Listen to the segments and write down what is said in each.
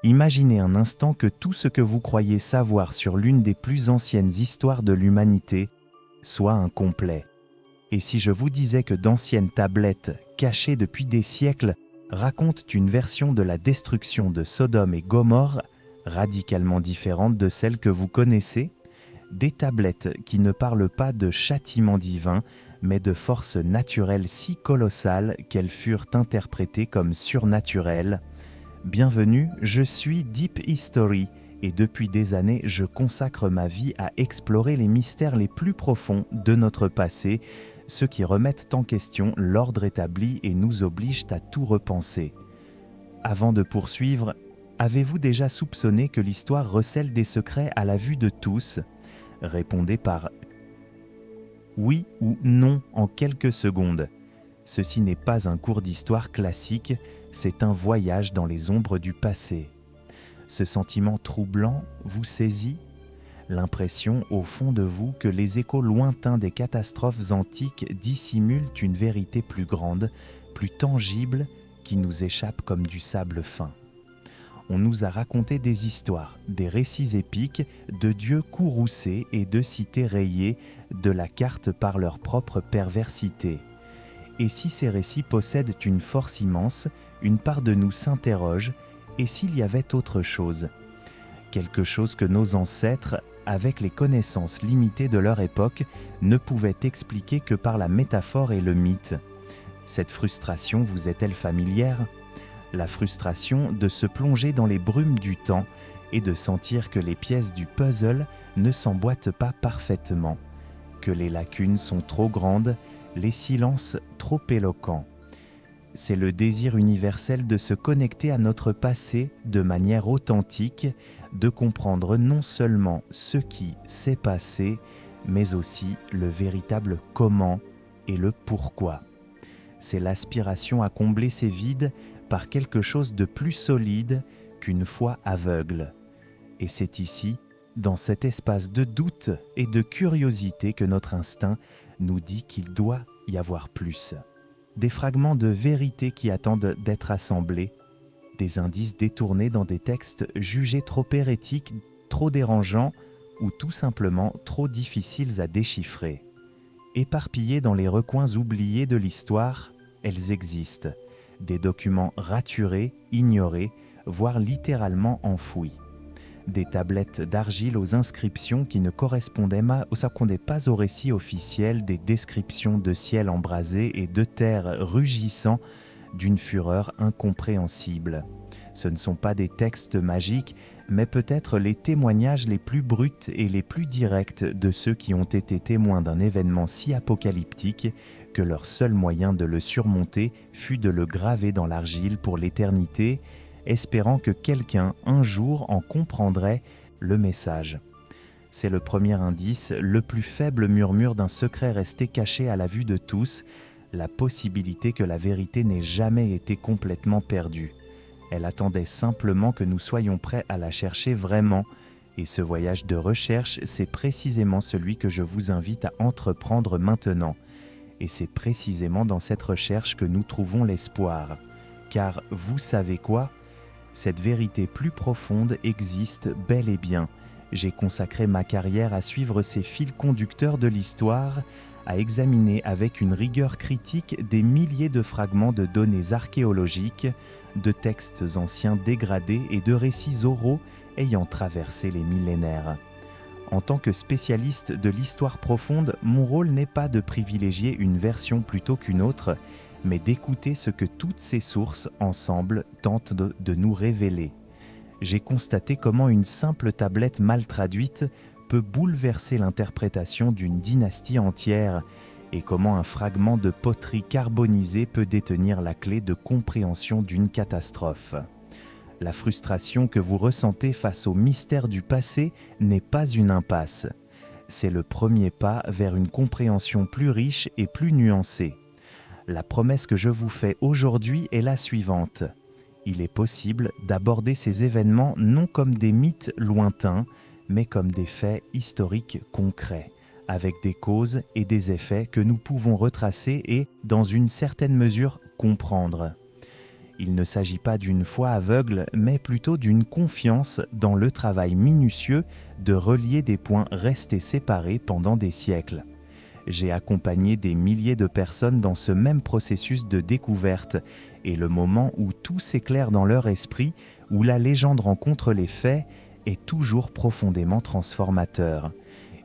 Imaginez un instant que tout ce que vous croyez savoir sur l'une des plus anciennes histoires de l'humanité soit incomplet. Et si je vous disais que d'anciennes tablettes, cachées depuis des siècles, racontent une version de la destruction de Sodome et Gomorrhe, radicalement différente de celle que vous connaissez, des tablettes qui ne parlent pas de châtiment divin, mais de forces naturelles si colossales qu'elles furent interprétées comme surnaturelles. Bienvenue, je suis Deep History et depuis des années, je consacre ma vie à explorer les mystères les plus profonds de notre passé, ceux qui remettent en question l'ordre établi et nous obligent à tout repenser. Avant de poursuivre, avez-vous déjà soupçonné que l'histoire recèle des secrets à la vue de tous ? Répondez par oui ou non en quelques secondes. Ceci n'est pas un cours d'histoire classique, c'est un voyage dans les ombres du passé. Ce sentiment troublant vous saisit ? L'impression au fond de vous que les échos lointains des catastrophes antiques dissimulent une vérité plus grande, plus tangible, qui nous échappe comme du sable fin. On nous a raconté des histoires, des récits épiques, de dieux courroucés et de cités rayées de la carte par leur propre perversité. Et si ces récits possèdent une force immense, une part de nous s'interroge, et s'il y avait autre chose ? Quelque chose que nos ancêtres, avec les connaissances limitées de leur époque, ne pouvaient expliquer que par la métaphore et le mythe. Cette frustration vous est-elle familière ? La frustration de se plonger dans les brumes du temps et de sentir que les pièces du puzzle ne s'emboîtent pas parfaitement, que les lacunes sont trop grandes, les silences trop éloquents. C'est le désir universel de se connecter à notre passé de manière authentique, de comprendre non seulement ce qui s'est passé, mais aussi le véritable comment et le pourquoi. C'est l'aspiration à combler ces vides par quelque chose de plus solide qu'une foi aveugle. Et c'est ici, dans cet espace de doute et de curiosité, que notre instinct nous dit qu'il doit y avoir plus. Des fragments de vérité qui attendent d'être assemblés, des indices détournés dans des textes jugés trop hérétiques, trop dérangeants ou tout simplement trop difficiles à déchiffrer. Éparpillés dans les recoins oubliés de l'histoire, elles existent. Des documents raturés, ignorés, voire littéralement enfouis. Des tablettes d'argile aux inscriptions qui ne correspondaient pas au récit officiel, des descriptions de ciel embrasé et de terre rugissant d'une fureur incompréhensible. Ce ne sont pas des textes magiques, mais peut-être les témoignages les plus bruts et les plus directs de ceux qui ont été témoins d'un événement si apocalyptique que leur seul moyen de le surmonter fut de le graver dans l'argile pour l'éternité, espérant que quelqu'un, un jour, en comprendrait le message. C'est le premier indice, le plus faible murmure d'un secret resté caché à la vue de tous, la possibilité que la vérité n'ait jamais été complètement perdue. Elle attendait simplement que nous soyons prêts à la chercher vraiment, et ce voyage de recherche, c'est précisément celui que je vous invite à entreprendre maintenant. Et c'est précisément dans cette recherche que nous trouvons l'espoir. Car vous savez quoi ? Cette vérité plus profonde existe bel et bien. J'ai consacré ma carrière à suivre ces fils conducteurs de l'histoire, à examiner avec une rigueur critique des milliers de fragments de données archéologiques, de textes anciens dégradés et de récits oraux ayant traversé les millénaires. En tant que spécialiste de l'histoire profonde, mon rôle n'est pas de privilégier une version plutôt qu'une autre, mais d'écouter ce que toutes ces sources, ensemble, tentent de nous révéler. J'ai constaté comment une simple tablette mal traduite peut bouleverser l'interprétation d'une dynastie entière et comment un fragment de poterie carbonisée peut détenir la clé de compréhension d'une catastrophe. La frustration que vous ressentez face au mystère du passé n'est pas une impasse. C'est le premier pas vers une compréhension plus riche et plus nuancée. La promesse que je vous fais aujourd'hui est la suivante. Il est possible d'aborder ces événements non comme des mythes lointains, mais comme des faits historiques concrets, avec des causes et des effets que nous pouvons retracer et, dans une certaine mesure, comprendre. Il ne s'agit pas d'une foi aveugle, mais plutôt d'une confiance dans le travail minutieux de relier des points restés séparés pendant des siècles. J'ai accompagné des milliers de personnes dans ce même processus de découverte, et le moment où tout s'éclaire dans leur esprit, où la légende rencontre les faits, est toujours profondément transformateur.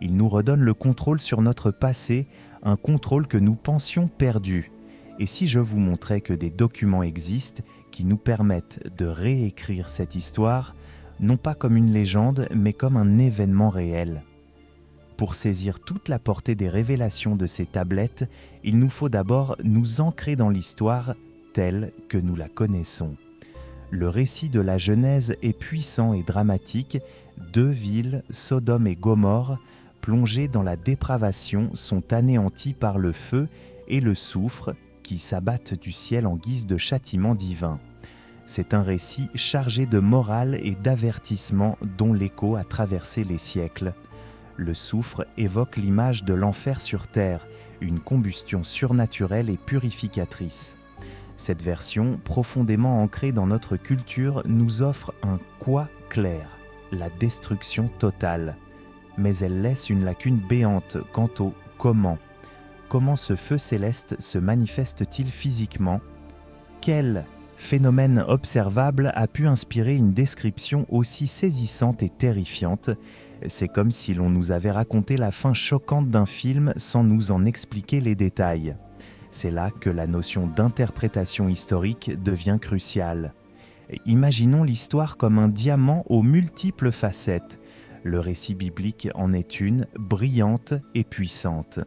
Il nous redonne le contrôle sur notre passé, un contrôle que nous pensions perdu. Et si je vous montrais que des documents existent qui nous permettent de réécrire cette histoire, non pas comme une légende, mais comme un événement réel. Pour saisir toute la portée des révélations de ces tablettes, il nous faut d'abord nous ancrer dans l'histoire telle que nous la connaissons. Le récit de la Genèse est puissant et dramatique. 2 villes, Sodome et Gomorrhe, plongées dans la dépravation, sont anéanties par le feu et le soufre qui s'abattent du ciel en guise de châtiment divin. C'est un récit chargé de morale et d'avertissement dont l'écho a traversé les siècles. Le soufre évoque l'image de l'enfer sur terre, une combustion surnaturelle et purificatrice. Cette version, profondément ancrée dans notre culture, nous offre un quoi clair, la destruction totale. Mais elle laisse une lacune béante quant au comment. Comment ce feu céleste se manifeste-t-il physiquement? Quel phénomène observable a pu inspirer une description aussi saisissante et terrifiante? C'est comme si l'on nous avait raconté la fin choquante d'un film sans nous en expliquer les détails. C'est là que la notion d'interprétation historique devient cruciale. Imaginons l'histoire comme un diamant aux multiples facettes. Le récit biblique en est une, brillante et puissante.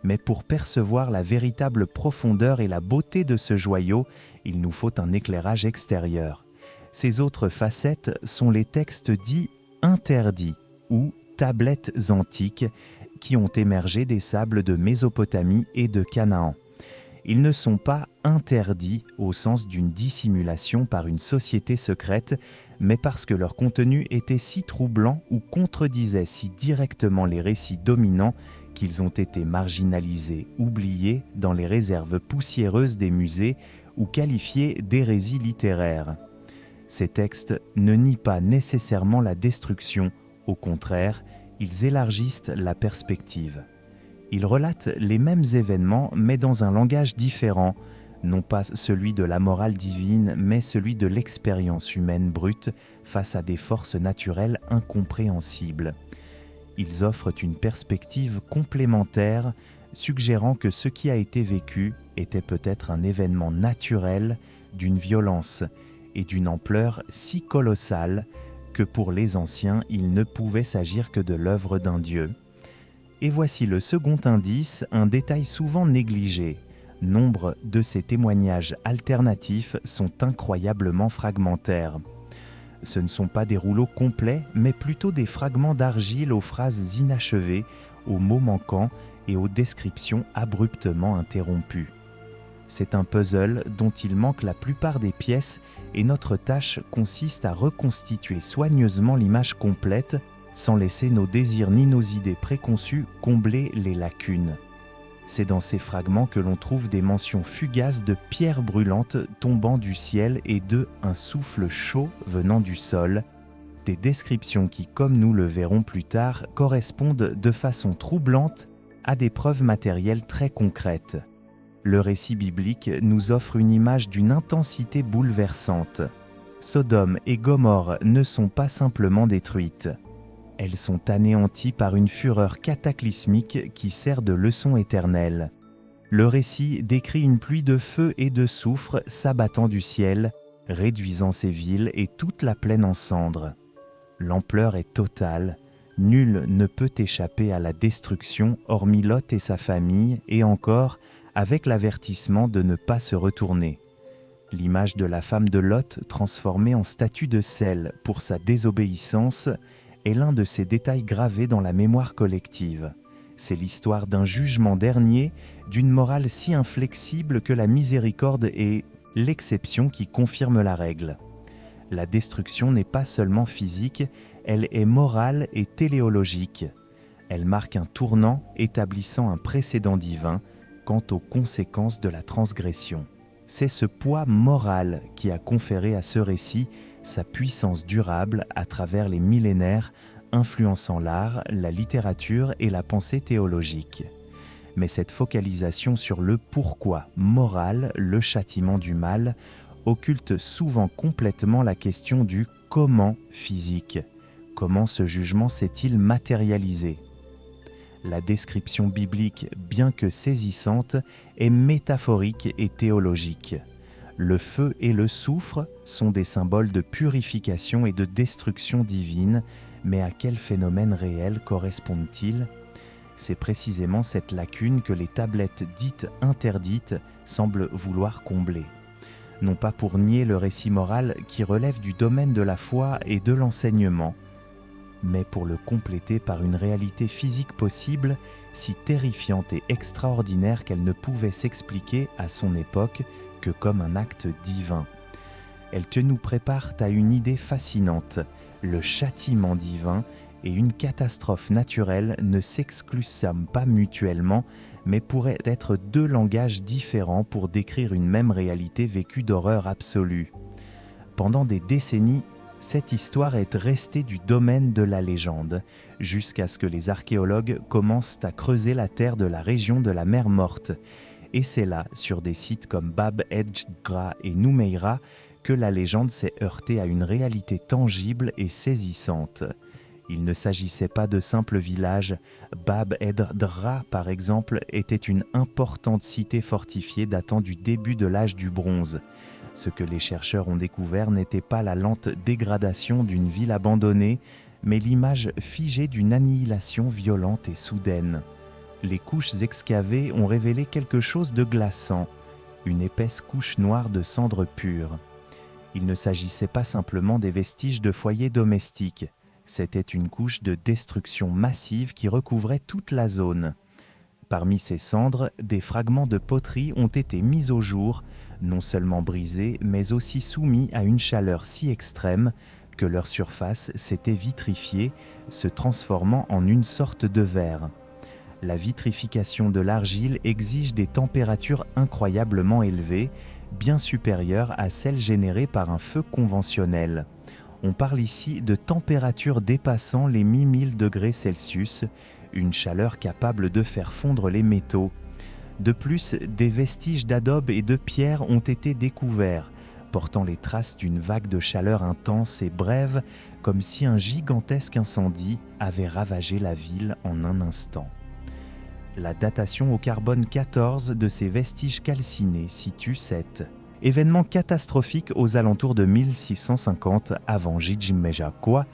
Mais pour percevoir la véritable profondeur et la beauté de ce joyau, il nous faut un éclairage extérieur. Ces autres facettes sont les textes dits interdits ou tablettes antiques qui ont émergé des sables de Mésopotamie et de Canaan. Ils ne sont pas interdits au sens d'une dissimulation par une société secrète, mais parce que leur contenu était si troublant ou contredisait si directement les récits dominants qu'ils ont été marginalisés, oubliés dans les réserves poussiéreuses des musées ou qualifiés d'hérésie littéraire. Ces textes ne nient pas nécessairement la destruction, au contraire, ils élargissent la perspective. Ils relatent les mêmes événements, mais dans un langage différent, non pas celui de la morale divine, mais celui de l'expérience humaine brute face à des forces naturelles incompréhensibles. Ils offrent une perspective complémentaire, suggérant que ce qui a été vécu était peut-être un événement naturel, d'une violence et d'une ampleur si colossale que pour les anciens, il ne pouvait s'agir que de l'œuvre d'un Dieu. Et voici le second indice, un détail souvent négligé. Nombre de ces témoignages alternatifs sont incroyablement fragmentaires. Ce ne sont pas des rouleaux complets, mais plutôt des fragments d'argile aux phrases inachevées, aux mots manquants et aux descriptions abruptement interrompues. C'est un puzzle dont il manque la plupart des pièces et notre tâche consiste à reconstituer soigneusement l'image complète sans laisser nos désirs ni nos idées préconçues combler les lacunes. C'est dans ces fragments que l'on trouve des mentions fugaces de pierres brûlantes tombant du ciel et de « un souffle chaud venant du sol », des descriptions qui, comme nous le verrons plus tard, correspondent de façon troublante à des preuves matérielles très concrètes. Le récit biblique nous offre une image d'une intensité bouleversante. Sodome et Gomorrhe ne sont pas simplement détruites. Elles sont anéanties par une fureur cataclysmique qui sert de leçon éternelle. Le récit décrit une pluie de feu et de soufre s'abattant du ciel, réduisant ces villes et toute la plaine en cendres. L'ampleur est totale, nul ne peut échapper à la destruction hormis Lot et sa famille, et encore avec l'avertissement de ne pas se retourner. L'image de la femme de Lot transformée en statue de sel pour sa désobéissance est l'un de ces détails gravés dans la mémoire collective. C'est l'histoire d'un jugement dernier, d'une morale si inflexible que la miséricorde est l'exception qui confirme la règle. La destruction n'est pas seulement physique, elle est morale et téléologique. Elle marque un tournant établissant un précédent divin quant aux conséquences de la transgression. c'est ce poids moral qui a conféré à ce récit sa puissance durable à travers les millénaires, influençant l'art, la littérature et la pensée théologique. Mais cette focalisation sur le pourquoi moral, le châtiment du mal, occulte souvent complètement la question du comment physique. Comment ce jugement s'est-il matérialisé ? La description biblique, bien que saisissante, est métaphorique et théologique. Le feu et le soufre sont des symboles de purification et de destruction divine, mais à quel phénomène réel correspondent-ils ? C'est précisément cette lacune que les tablettes dites interdites semblent vouloir combler. Non pas pour nier le récit moral qui relève du domaine de la foi et de l'enseignement, mais pour le compléter par une réalité physique possible, si terrifiante et extraordinaire qu'elle ne pouvait s'expliquer à son époque que comme un acte divin. Elles te nous préparent à une idée fascinante, le châtiment divin et une catastrophe naturelle ne s'excluent pas mutuellement, mais pourraient être deux langages différents pour décrire une même réalité vécue d'horreur absolue. Pendant des décennies, cette histoire est restée du domaine de la légende, jusqu'à ce que les archéologues commencent à creuser la terre de la région de la mer Morte. Et c'est là, sur des sites comme Bab Edgra et Noumeira, que la légende s'est heurtée à une réalité tangible et saisissante. Il ne s'agissait pas de simples villages. Bab Edra, par exemple, était une importante cité fortifiée datant du début de l'âge du bronze. Ce que les chercheurs ont découvert n'était pas la lente dégradation d'une ville abandonnée, mais l'image figée d'une annihilation violente et soudaine. Les couches excavées ont révélé quelque chose de glaçant, une épaisse couche noire de cendres pures. Il ne s'agissait pas simplement des vestiges de foyers domestiques, c'était une couche de destruction massive qui recouvrait toute la zone. Parmi ces cendres, des fragments de poterie ont été mis au jour, non seulement brisés, mais aussi soumis à une chaleur si extrême que leur surface s'était vitrifiée, se transformant en une sorte de verre. La vitrification de l'argile exige des températures incroyablement élevées, bien supérieures à celles générées par un feu conventionnel. On parle ici de températures dépassant les 1000 degrés Celsius, une chaleur capable de faire fondre les métaux. De plus, des vestiges d'adobe et de pierre ont été découverts, portant les traces d'une vague de chaleur intense et brève, comme si un gigantesque incendie avait ravagé la ville en un instant. La datation au carbone 14 de ces vestiges calcinés situe cette événement catastrophique aux alentours de 1650 avant Jijimmejaquois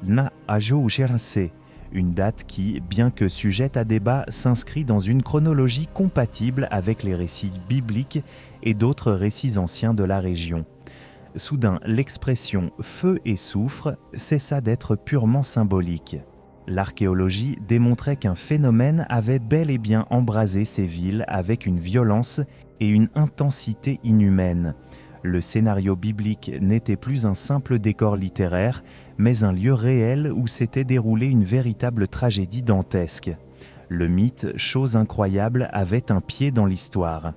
na Ajoujernse, une date qui, bien que sujette à débat, s'inscrit dans une chronologie compatible avec les récits bibliques et d'autres récits anciens de la région. Soudain, l'expression « feu et soufre » cessa d'être purement symbolique. L'archéologie démontrait qu'un phénomène avait bel et bien embrasé ces villes avec une violence et une intensité inhumaines. Le scénario biblique n'était plus un simple décor littéraire, mais un lieu réel où s'était déroulée une véritable tragédie dantesque. Le mythe, chose incroyable, avait un pied dans l'histoire.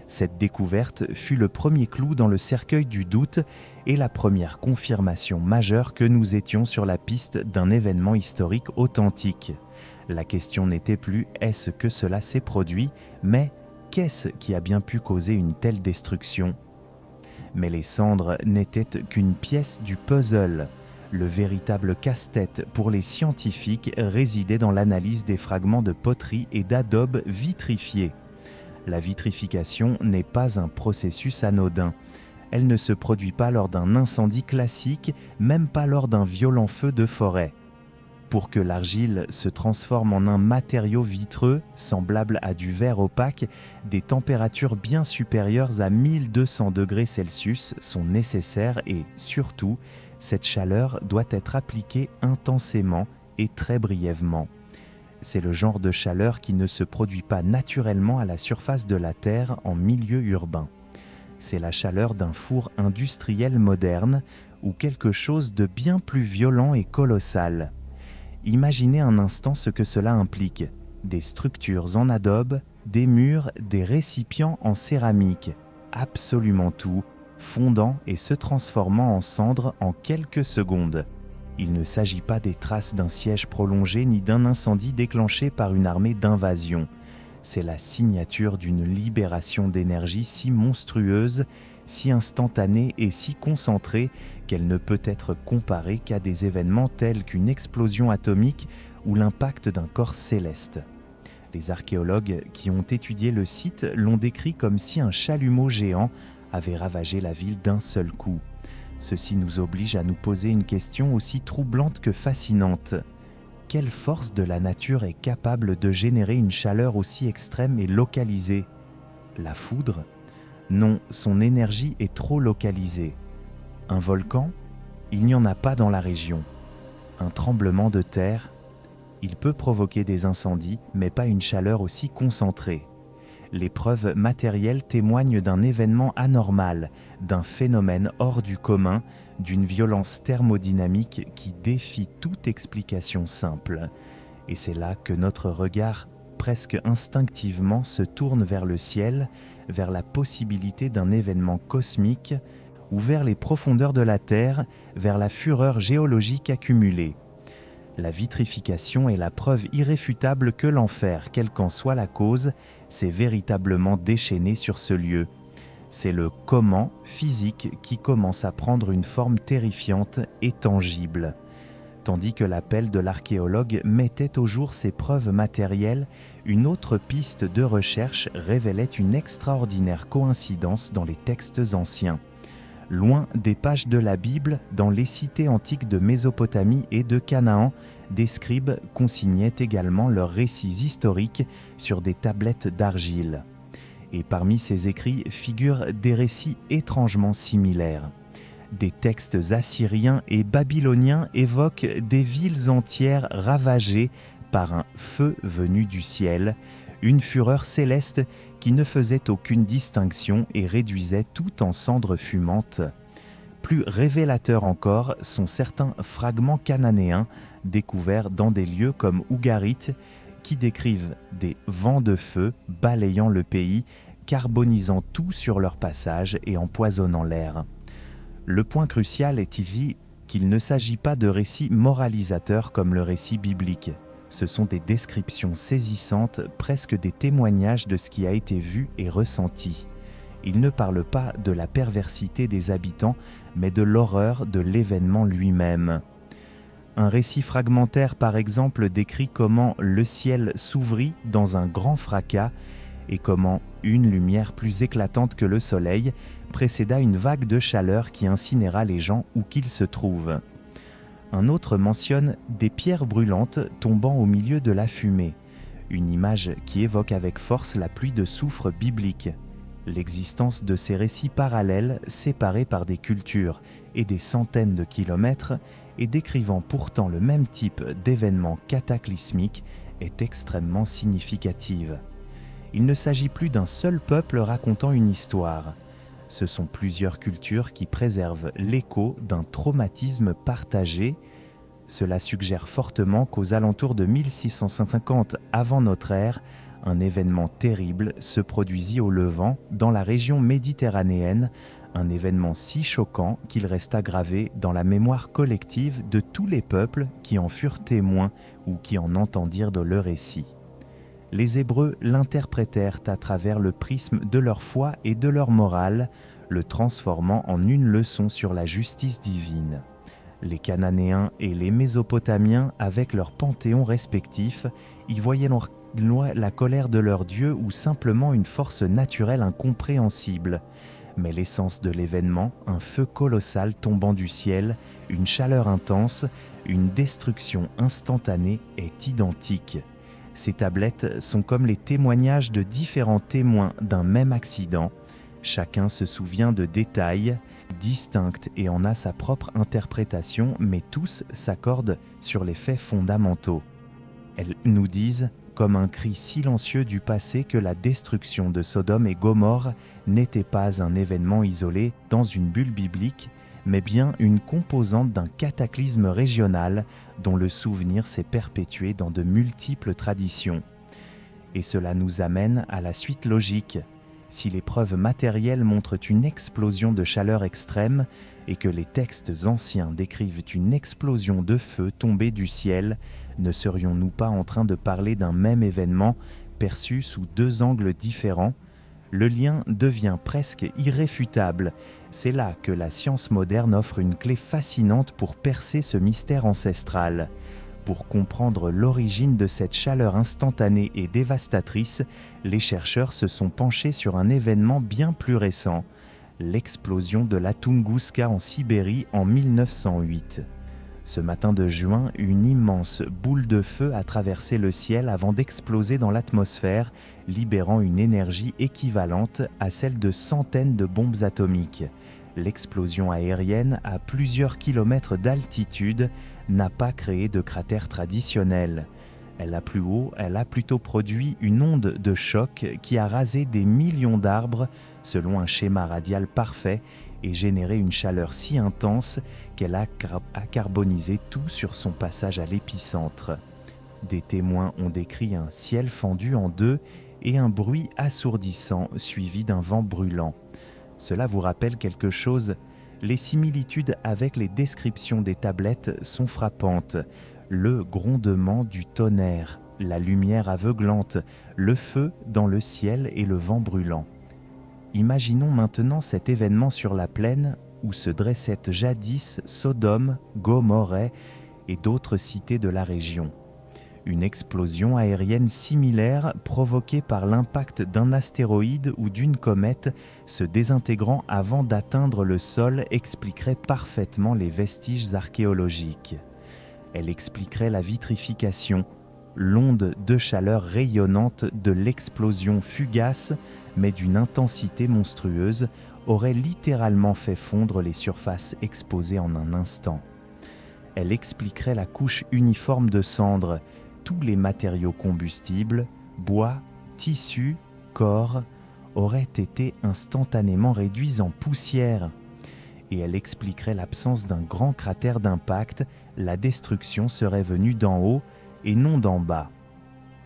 Cette découverte fut le premier clou dans le cercueil du doute et la première confirmation majeure que nous étions sur la piste d'un événement historique authentique. La question n'était plus « est-ce que cela s'est produit ?», mais « qu'est-ce qui a bien pu causer une telle destruction ?» Mais les cendres n'étaient qu'une pièce du puzzle. Le véritable casse-tête pour les scientifiques résidait dans l'analyse des fragments de poterie et d'adobe vitrifiés. La vitrification n'est pas un processus anodin. Elle ne se produit pas lors d'un incendie classique, même pas lors d'un violent feu de forêt. Pour que l'argile se transforme en un matériau vitreux, semblable à du verre opaque, des températures bien supérieures à 1200 degrés Celsius sont nécessaires et, surtout, cette chaleur doit être appliquée intensément et très brièvement. C'est le genre de chaleur qui ne se produit pas naturellement à la surface de la Terre en milieu urbain. C'est la chaleur d'un four industriel moderne ou quelque chose de bien plus violent et colossal. Imaginez un instant ce que cela implique. Des structures en adobe, des murs, des récipients en céramique. absolument tout, fondant et se transformant en cendres en quelques secondes. Il ne s'agit pas des traces d'un siège prolongé ni d'un incendie déclenché par une armée d'invasion. C'est la signature d'une libération d'énergie si monstrueuse, si instantanée et si concentrée qu'elle ne peut être comparée qu'à des événements tels qu'une explosion atomique ou l'impact d'un corps céleste. Les archéologues qui ont étudié le site l'ont décrit comme si un chalumeau géant avait ravagé la ville d'un seul coup. Ceci nous oblige à nous poser une question aussi troublante que fascinante. Quelle force de la nature est capable de générer une chaleur aussi extrême et localisée ? La foudre ? Non, son énergie est trop localisée. Un volcan ? Il n'y en a pas dans la région. Un tremblement de terre ? Il peut provoquer des incendies, mais pas une chaleur aussi concentrée. Les preuves matérielles témoignent d'un événement anormal, d'un phénomène hors du commun, d'une violence thermodynamique qui défie toute explication simple. Et c'est là que notre regard, presque instinctivement, se tourne vers le ciel, vers la possibilité d'un événement cosmique, ou vers les profondeurs de la Terre, vers la fureur géologique accumulée. La vitrification est la preuve irréfutable que l'enfer, quelle qu'en soit la cause, s'est véritablement déchaîné sur ce lieu. C'est le comment physique qui commence à prendre une forme terrifiante et tangible. Tandis que l'appel de l'archéologue mettait au jour ces preuves matérielles, une autre piste de recherche révélait une extraordinaire coïncidence dans les textes anciens. Loin des pages de la Bible, dans les cités antiques de Mésopotamie et de Canaan, des scribes consignaient également leurs récits historiques sur des tablettes d'argile. Et parmi ces écrits figurent des récits étrangement similaires. Des textes assyriens et babyloniens évoquent des villes entières ravagées par un feu venu du ciel, une fureur céleste qui ne faisait aucune distinction et réduisait tout en cendres fumantes. Plus révélateurs encore sont certains fragments cananéens découverts dans des lieux comme Ougarit, qui décrivent des vents de feu balayant le pays, carbonisant tout sur leur passage et empoisonnant l'air. Le point crucial est ici qu'il ne s'agit pas de récits moralisateurs comme le récit biblique. Ce sont des descriptions saisissantes, presque des témoignages de ce qui a été vu et ressenti. Il ne parle pas de la perversité des habitants, mais de l'horreur de l'événement lui-même. Un récit fragmentaire, par exemple, décrit comment le ciel s'ouvrit dans un grand fracas et comment une lumière plus éclatante que le soleil précéda une vague de chaleur qui incinéra les gens où qu'ils se trouvent. Un autre mentionne des pierres brûlantes tombant au milieu de la fumée, une image qui évoque avec force la pluie de soufre biblique. L'existence de ces récits parallèles, séparés par des cultures et des centaines de kilomètres, et décrivant pourtant le même type d'événements cataclysmiques, est extrêmement significative. Il ne s'agit plus d'un seul peuple racontant une histoire. Ce sont plusieurs cultures qui préservent l'écho d'un traumatisme partagé. Cela suggère fortement qu'aux alentours de 1650 avant notre ère, un événement terrible se produisit au Levant, dans la région méditerranéenne, un événement si choquant qu'il resta gravé dans la mémoire collective de tous les peuples qui en furent témoins ou qui en entendirent de le récit. Les Hébreux l'interprétèrent à travers le prisme de leur foi et de leur morale, le transformant en une leçon sur la justice divine. Les Cananéens et les Mésopotamiens, avec leurs panthéons respectifs, y voyaient la colère de leur Dieu ou simplement une force naturelle incompréhensible. Mais l'essence de l'événement, un feu colossal tombant du ciel, une chaleur intense, une destruction instantanée, est identique. Ces tablettes sont comme les témoignages de différents témoins d'un même accident. Chacun se souvient de détails distincts et en a sa propre interprétation, mais tous s'accordent sur les faits fondamentaux. Elles nous disent, comme un cri silencieux du passé, que la destruction de Sodome et Gomorrhe n'était pas un événement isolé dans une bulle biblique, mais bien une composante d'un cataclysme régional dont le souvenir s'est perpétué dans de multiples traditions. Et cela nous amène à la suite logique. Si les preuves matérielles montrent une explosion de chaleur extrême et que les textes anciens décrivent une explosion de feu tombée du ciel, ne serions-nous pas en train de parler d'un même événement perçu sous deux angles différents ? Le lien devient presque irréfutable. C'est là que la science moderne offre une clé fascinante pour percer ce mystère ancestral. Pour comprendre l'origine de cette chaleur instantanée et dévastatrice, les chercheurs se sont penchés sur un événement bien plus récent, l'explosion de la Tunguska en Sibérie en 1908. Ce matin de juin, une immense boule de feu a traversé le ciel avant d'exploser dans l'atmosphère, libérant une énergie équivalente à celle de centaines de bombes atomiques. L'explosion aérienne, à plusieurs kilomètres d'altitude, n'a pas créé de cratère traditionnel. Elle a plutôt produit une onde de choc qui a rasé des millions d'arbres selon un schéma radial parfait et généré une chaleur si intense qu'elle a carbonisé tout sur son passage à l'épicentre. Des témoins ont décrit un ciel fendu en deux et un bruit assourdissant suivi d'un vent brûlant. Cela vous rappelle quelque chose ? Les similitudes avec les descriptions des tablettes sont frappantes. Le grondement du tonnerre, la lumière aveuglante, le feu dans le ciel et le vent brûlant. Imaginons maintenant cet événement sur la plaine où se dressaient jadis Sodome, Gomorrhe et d'autres cités de la région. Une explosion aérienne similaire provoquée par l'impact d'un astéroïde ou d'une comète se désintégrant avant d'atteindre le sol expliquerait parfaitement les vestiges archéologiques. Elle expliquerait la vitrification, l'onde de chaleur rayonnante de l'explosion fugace, mais d'une intensité monstrueuse, aurait littéralement fait fondre les surfaces exposées en un instant. Elle expliquerait la couche uniforme de cendres, tous les matériaux combustibles, bois, tissus, corps, auraient été instantanément réduits en poussière. Et elle expliquerait l'absence d'un grand cratère d'impact, la destruction serait venue d'en haut et non d'en bas.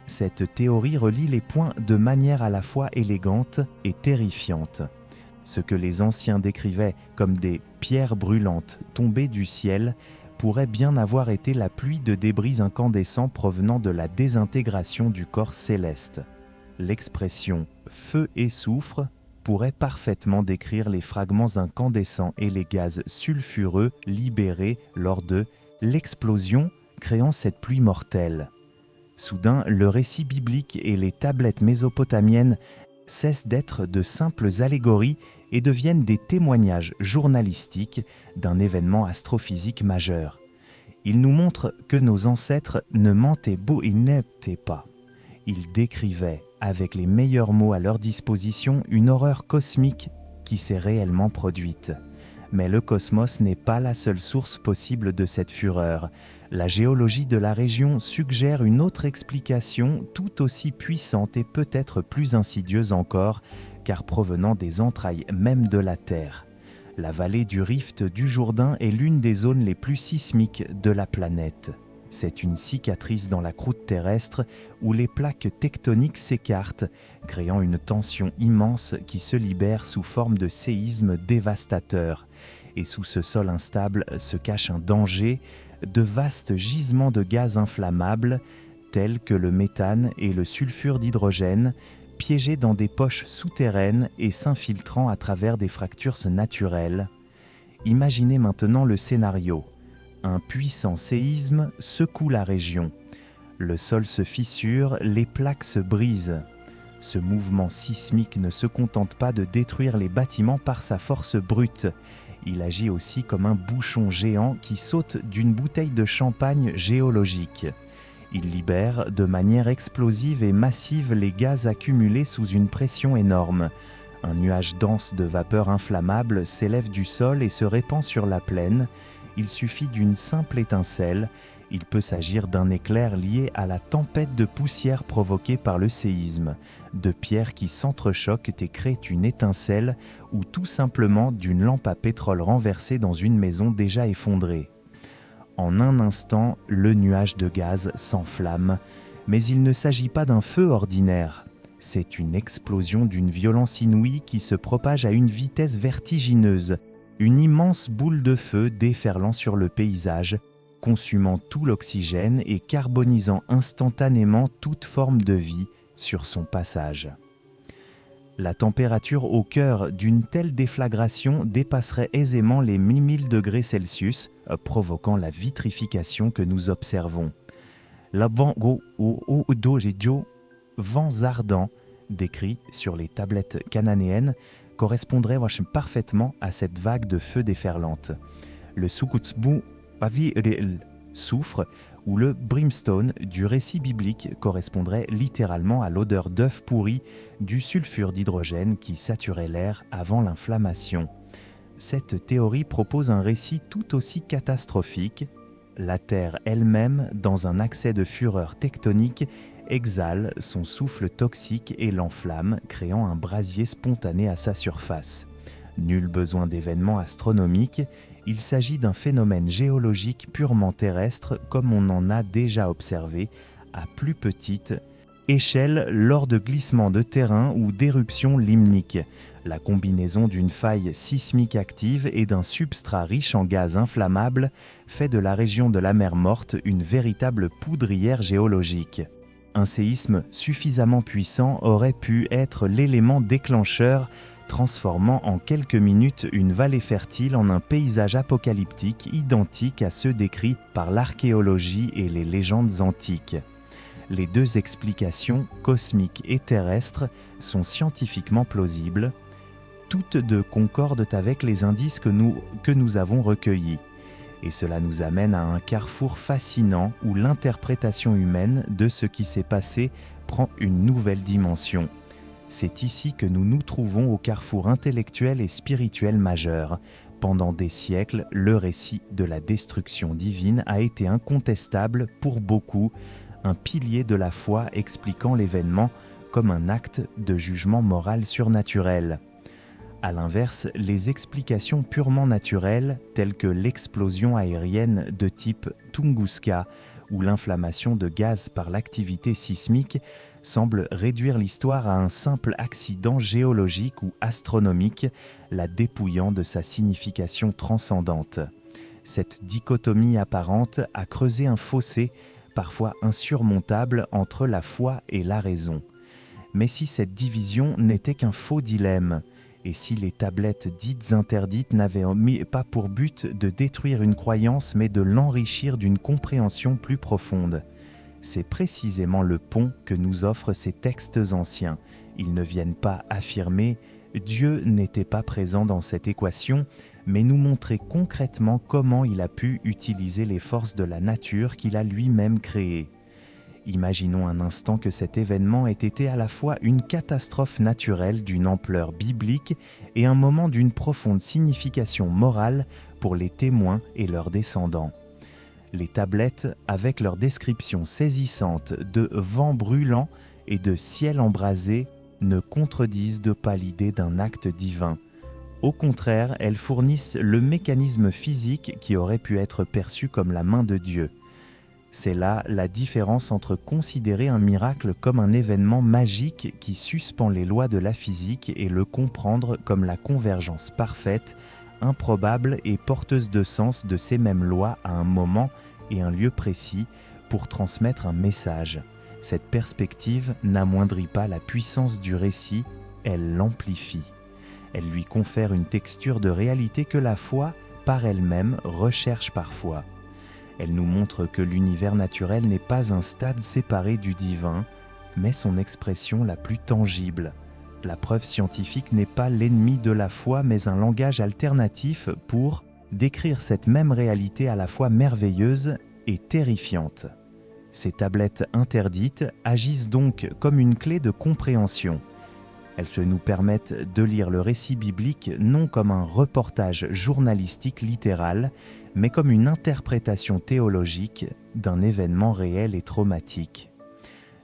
Cette théorie relie les points de manière à la fois élégante et terrifiante. Ce que les anciens décrivaient comme des pierres brûlantes tombées du ciel pourrait bien avoir été la pluie de débris incandescents provenant de la désintégration du corps céleste. L'expression « feu et soufre » pourrait parfaitement décrire les fragments incandescents et les gaz sulfureux libérés lors de l'explosion créant cette pluie mortelle. Soudain, le récit biblique et les tablettes mésopotamiennes cessent d'être de simples allégories et deviennent des témoignages journalistiques d'un événement astrophysique majeur. Ils nous montrent que nos ancêtres ne mentaient pas. Ils décrivaient, avec les meilleurs mots à leur disposition, une horreur cosmique qui s'est réellement produite. Mais le cosmos n'est pas la seule source possible de cette fureur. La géologie de la région suggère une autre explication tout aussi puissante et peut-être plus insidieuse encore, car provenant des entrailles même de la Terre. La vallée du rift du Jourdain est l'une des zones les plus sismiques de la planète. C'est une cicatrice dans la croûte terrestre où les plaques tectoniques s'écartent, créant une tension immense qui se libère sous forme de séismes dévastateurs. Et sous ce sol instable se cache un danger, de vastes gisements de gaz inflammables, tels que le méthane et le sulfure d'hydrogène, piégés dans des poches souterraines et s'infiltrant à travers des fractures naturelles. Imaginez maintenant le scénario. Un puissant séisme secoue la région. Le sol se fissure, les plaques se brisent. Ce mouvement sismique ne se contente pas de détruire les bâtiments par sa force brute. Il agit aussi comme un bouchon géant qui saute d'une bouteille de champagne géologique. Il libère de manière explosive et massive les gaz accumulés sous une pression énorme. Un nuage dense de vapeur inflammable s'élève du sol et se répand sur la plaine. Il suffit d'une simple étincelle. Il peut s'agir d'un éclair lié à la tempête de poussière provoquée par le séisme, de pierres qui s'entrechoquent et créent une étincelle, ou tout simplement d'une lampe à pétrole renversée dans une maison déjà effondrée. En un instant, le nuage de gaz s'enflamme, mais il ne s'agit pas d'un feu ordinaire. C'est une explosion d'une violence inouïe qui se propage à une vitesse vertigineuse, une immense boule de feu déferlant sur le paysage, consumant tout l'oxygène et carbonisant instantanément toute forme de vie sur son passage. La température au cœur d'une telle déflagration dépasserait aisément les 1000 degrés Celsius, provoquant la vitrification que nous observons. Vents ardents, décrits sur les tablettes cananéennes, correspondraient parfaitement à cette vague de feu déferlante. Le sukutsbu, soufre, ou le brimstone du récit biblique correspondrait littéralement à l'odeur d'œuf pourri du sulfure d'hydrogène qui saturait l'air avant l'inflammation. Cette théorie propose un récit tout aussi catastrophique. La Terre elle-même, dans un accès de fureur tectonique, exhale son souffle toxique et l'enflamme, créant un brasier spontané à sa surface. Nul besoin d'événements astronomiques, il s'agit d'un phénomène géologique purement terrestre comme on en a déjà observé à plus petite échelle lors de glissements de terrain ou d'éruptions limniques. La combinaison d'une faille sismique active et d'un substrat riche en gaz inflammables fait de la région de la mer Morte une véritable poudrière géologique. Un séisme suffisamment puissant aurait pu être l'élément déclencheur transformant en quelques minutes une vallée fertile en un paysage apocalyptique identique à ceux décrits par l'archéologie et les légendes antiques. Les deux explications, cosmiques et terrestres, sont scientifiquement plausibles. Toutes deux concordent avec les indices que nous avons recueillis. Et cela nous amène à un carrefour fascinant où l'interprétation humaine de ce qui s'est passé prend une nouvelle dimension. C'est ici que nous nous trouvons au carrefour intellectuel et spirituel majeur. Pendant des siècles, le récit de la destruction divine a été incontestable pour beaucoup, un pilier de la foi expliquant l'événement comme un acte de jugement moral surnaturel. A l'inverse, les explications purement naturelles, telles que l'explosion aérienne de type Tunguska ou l'inflammation de gaz par l'activité sismique, semblent réduire l'histoire à un simple accident géologique ou astronomique, la dépouillant de sa signification transcendante. Cette dichotomie apparente a creusé un fossé, parfois insurmontable, entre la foi et la raison. Mais si cette division n'était qu'un faux dilemme, et si les tablettes dites interdites n'avaient pas pour but de détruire une croyance mais de l'enrichir d'une compréhension plus profonde, c'est précisément le pont que nous offrent ces textes anciens. Ils ne viennent pas affirmer « Dieu n'était pas présent dans cette équation », mais nous montrer concrètement comment il a pu utiliser les forces de la nature qu'il a lui-même créées. Imaginons un instant que cet événement ait été à la fois une catastrophe naturelle d'une ampleur biblique et un moment d'une profonde signification morale pour les témoins et leurs descendants. Les tablettes, avec leur description saisissante de vents brûlants et de ciel embrasé, ne contredisent pas l'idée d'un acte divin. Au contraire, elles fournissent le mécanisme physique qui aurait pu être perçu comme la main de Dieu. C'est là la différence entre considérer un miracle comme un événement magique qui suspend les lois de la physique et le comprendre comme la convergence parfaite, improbable et porteuse de sens de ces mêmes lois à un moment et un lieu précis pour transmettre un message. Cette perspective n'amoindrit pas la puissance du récit, elle l'amplifie. Elle lui confère une texture de réalité que la foi, par elle-même, recherche parfois. Elle nous montre que l'univers naturel n'est pas un stade séparé du divin, mais son expression la plus tangible. La preuve scientifique n'est pas l'ennemi de la foi, mais un langage alternatif pour décrire cette même réalité à la fois merveilleuse et terrifiante. Ces tablettes interdites agissent donc comme une clé de compréhension. Elles se nous permettent de lire le récit biblique non comme un reportage journalistique littéral, mais comme une interprétation théologique d'un événement réel et traumatique.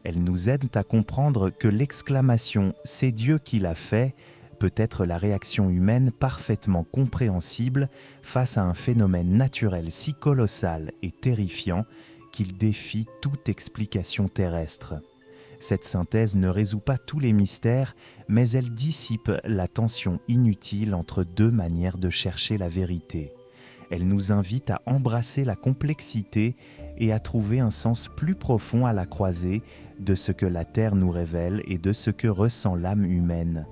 Elles nous aident à comprendre que l'exclamation « c'est Dieu qui l'a fait » peut être la réaction humaine parfaitement compréhensible face à un phénomène naturel si colossal et terrifiant qu'il défie toute explication terrestre. Cette synthèse ne résout pas tous les mystères, mais elle dissipe la tension inutile entre deux manières de chercher la vérité. Elle nous invite à embrasser la complexité et à trouver un sens plus profond à la croisée de ce que la Terre nous révèle et de ce que ressent l'âme humaine.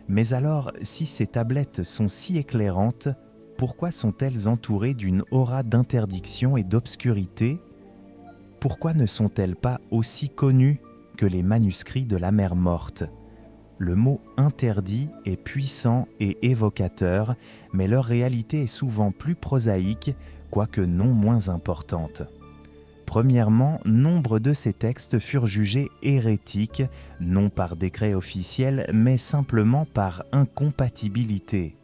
Mais alors, si ces tablettes sont si éclairantes, pourquoi sont-elles entourées d'une aura d'interdiction et d'obscurité ? Pourquoi ne sont-elles pas aussi connues que les manuscrits de la mer morte ? Le mot « interdit » est puissant et évocateur, mais leur réalité est souvent plus prosaïque, quoique non moins importante. Premièrement, nombre de ces textes furent jugés hérétiques, non par décret officiel, mais simplement par incompatibilité.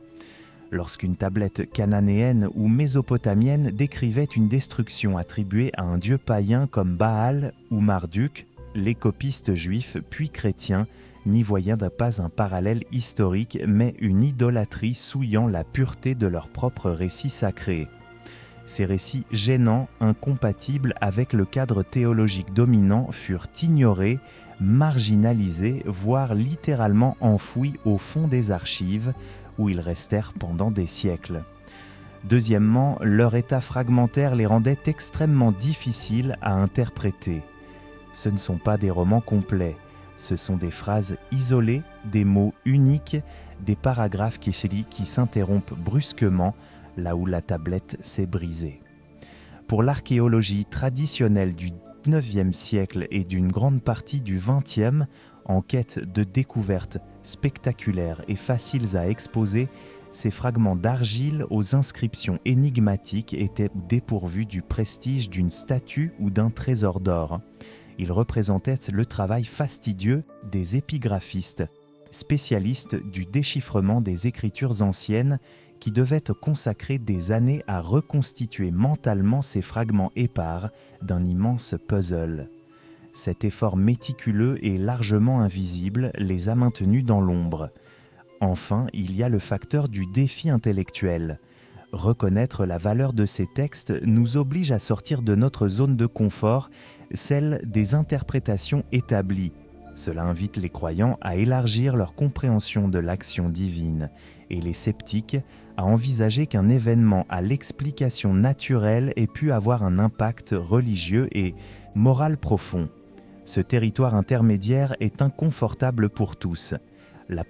Lorsqu'une tablette cananéenne ou mésopotamienne décrivait une destruction attribuée à un dieu païen comme Baal ou Marduk, les copistes juifs puis chrétiens n'y voyaient pas un parallèle historique, mais une idolâtrie souillant la pureté de leur propre récit sacré. Ces récits gênants, incompatibles avec le cadre théologique dominant, furent ignorés, marginalisés, voire littéralement enfouis au fond des archives, où ils restèrent pendant des siècles. Deuxièmement, leur état fragmentaire les rendait extrêmement difficiles à interpréter. Ce ne sont pas des romans complets, ce sont des phrases isolées, des mots uniques, des paragraphes qui s'interrompent brusquement, là où la tablette s'est brisée. Pour l'archéologie traditionnelle du IXe siècle et d'une grande partie du XXe, en quête de découvertes spectaculaires et faciles à exposer, ces fragments d'argile aux inscriptions énigmatiques étaient dépourvus du prestige d'une statue ou d'un trésor d'or. Ils représentaient le travail fastidieux des épigraphistes, spécialistes du déchiffrement des écritures anciennes, qui devaient consacrer des années à reconstituer mentalement ces fragments épars d'un immense puzzle. Cet effort méticuleux et largement invisible les a maintenus dans l'ombre. Enfin, il y a le facteur du défi intellectuel. Reconnaître la valeur de ces textes nous oblige à sortir de notre zone de confort, celle des interprétations établies. Cela invite les croyants à élargir leur compréhension de l'action divine et les sceptiques à envisager qu'un événement à l'explication naturelle ait pu avoir un impact religieux et moral profond. Ce territoire intermédiaire est inconfortable pour tous. La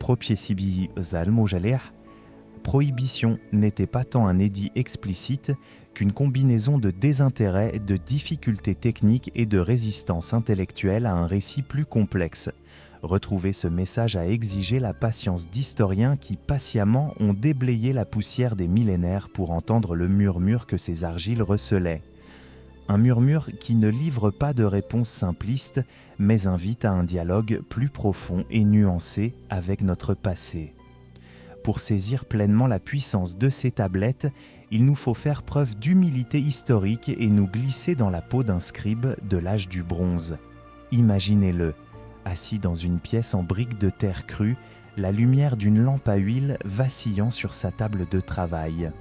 prohibition n'était pas tant un édit explicite qu'une combinaison de désintérêt, de difficultés techniques et de résistance intellectuelle à un récit plus complexe. Retrouver ce message a exigé la patience d'historiens qui patiemment ont déblayé la poussière des millénaires pour entendre le murmure que ces argiles recelaient. Un murmure qui ne livre pas de réponse simpliste, mais invite à un dialogue plus profond et nuancé avec notre passé. Pour saisir pleinement la puissance de ces tablettes, il nous faut faire preuve d'humilité historique et nous glisser dans la peau d'un scribe de l'âge du bronze. Imaginez-le, assis dans une pièce en briques de terre crue, la lumière d'une lampe à huile vacillant sur sa table de travail.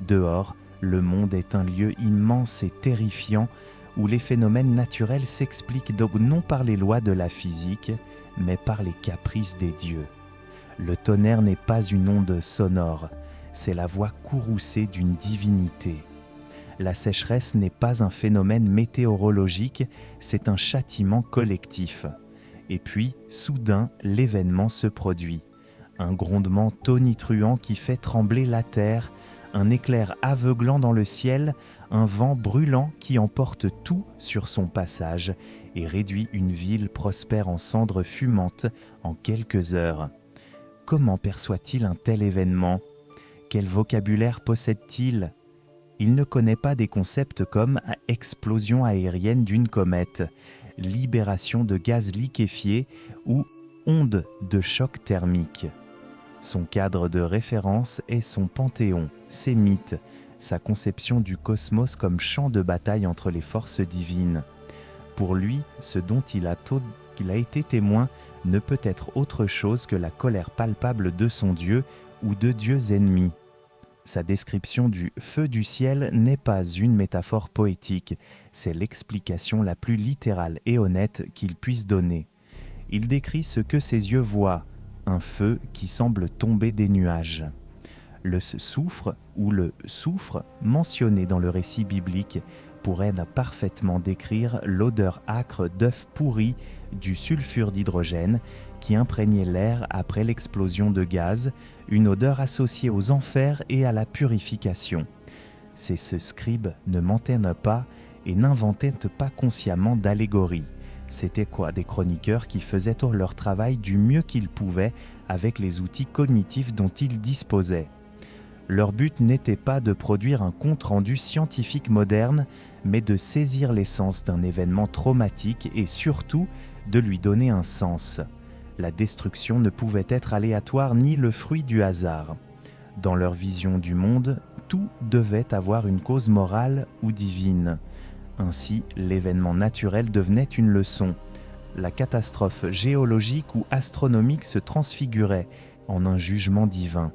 Dehors, le monde est un lieu immense et terrifiant où les phénomènes naturels s'expliquent donc non par les lois de la physique, mais par les caprices des dieux. Le tonnerre n'est pas une onde sonore, c'est la voix courroucée d'une divinité. La sécheresse n'est pas un phénomène météorologique, c'est un châtiment collectif. Et puis, soudain, l'événement se produit. Un grondement tonitruant qui fait trembler la terre, un éclair aveuglant dans le ciel, un vent brûlant qui emporte tout sur son passage et réduit une ville prospère en cendres fumantes en quelques heures. Comment perçoit-il un tel événement ? Quel vocabulaire possède-t-il ? Il ne connaît pas des concepts comme explosion aérienne d'une comète, libération de gaz liquéfiés ou onde de choc thermique. Son cadre de référence est son panthéon, ses mythes, sa conception du cosmos comme champ de bataille entre les forces divines. Pour lui, ce dont il a été témoin ne peut être autre chose que la colère palpable de son Dieu ou de dieux ennemis. Sa description du feu du ciel n'est pas une métaphore poétique, c'est l'explication la plus littérale et honnête qu'il puisse donner. Il décrit ce que ses yeux voient, un feu qui semble tomber des nuages. Le soufre ou le soufre, mentionné dans le récit biblique, pourrait parfaitement décrire l'odeur âcre d'œufs pourris du sulfure d'hydrogène qui imprégnait l'air après l'explosion de gaz, une odeur associée aux enfers et à la purification. Ces scribes ne mentaient pas et n'inventaient pas consciemment d'allégories. C'était des chroniqueurs qui faisaient leur travail du mieux qu'ils pouvaient avec les outils cognitifs dont ils disposaient. Leur but n'était pas de produire un compte-rendu scientifique moderne, mais de saisir l'essence d'un événement traumatique et surtout de lui donner un sens. La destruction ne pouvait être aléatoire ni le fruit du hasard. Dans leur vision du monde, tout devait avoir une cause morale ou divine. Ainsi, l'événement naturel devenait une leçon. La catastrophe géologique ou astronomique se transfigurait en un jugement divin.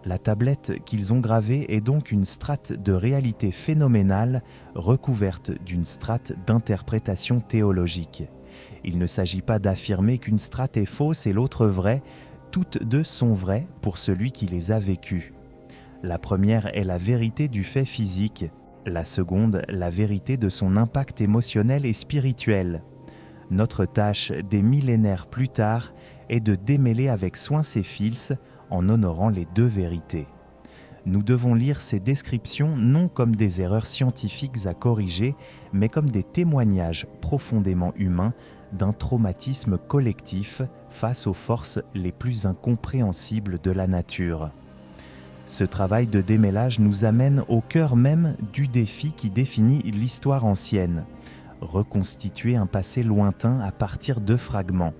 La tablette qu'ils ont gravée est donc une strate de réalité phénoménale recouverte d'une strate d'interprétation théologique. Il ne s'agit pas d'affirmer qu'une strate est fausse et l'autre vraie, toutes deux sont vraies pour celui qui les a vécues. La première est la vérité du fait physique, la seconde la vérité de son impact émotionnel et spirituel. Notre tâche, des millénaires plus tard, est de démêler avec soin ces fils en honorant les deux vérités. Nous devons lire ces descriptions non comme des erreurs scientifiques à corriger, mais comme des témoignages profondément humains d'un traumatisme collectif face aux forces les plus incompréhensibles de la nature. Ce travail de démêlage nous amène au cœur même du défi qui définit l'histoire ancienne, reconstituer un passé lointain à partir de fragments.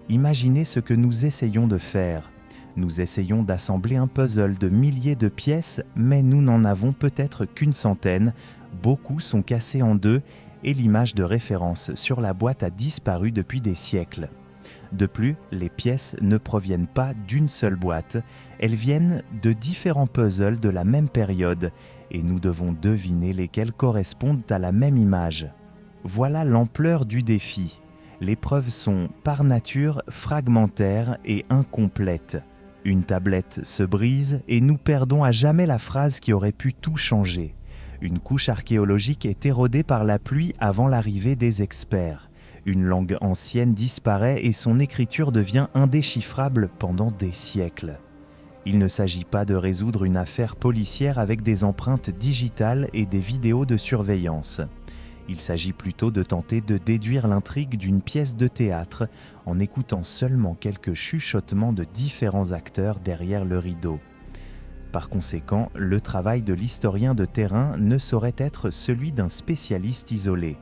Imaginez ce que nous essayons de faire. Nous essayons d'assembler un puzzle de milliers de pièces, mais nous n'en avons peut-être qu'une centaine. Beaucoup sont cassés en deux et l'image de référence sur la boîte a disparu depuis des siècles. De plus, les pièces ne proviennent pas d'une seule boîte, elles viennent de différents puzzles de la même période et nous devons deviner lesquels correspondent à la même image. Voilà l'ampleur du défi. Les preuves sont par nature fragmentaires et incomplètes. Une tablette se brise et nous perdons à jamais la phrase qui aurait pu tout changer. Une couche archéologique est érodée par la pluie avant l'arrivée des experts. Une langue ancienne disparaît et son écriture devient indéchiffrable pendant des siècles. Il ne s'agit pas de résoudre une affaire policière avec des empreintes digitales et des vidéos de surveillance. Il s'agit plutôt de tenter de déduire l'intrigue d'une pièce de théâtre en écoutant seulement quelques chuchotements de différents acteurs derrière le rideau. Par conséquent, le travail de l'historien de terrain ne saurait être celui d'un spécialiste isolé.